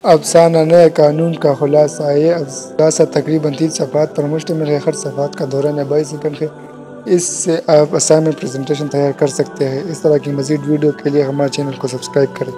अफसाना नए कानून का खुलासा। ये खुलासा तकरीबन 3 सफ़हात पर मुश्तमिल है। हर सफ़हात का दौरान 22 सेकंड है। इससे आप असाइनमेंट प्रेजेंटेशन तैयार कर सकते हैं। इस तरह की मज़ीद वीडियो के लिए हमारे चैनल को सब्सक्राइब करें।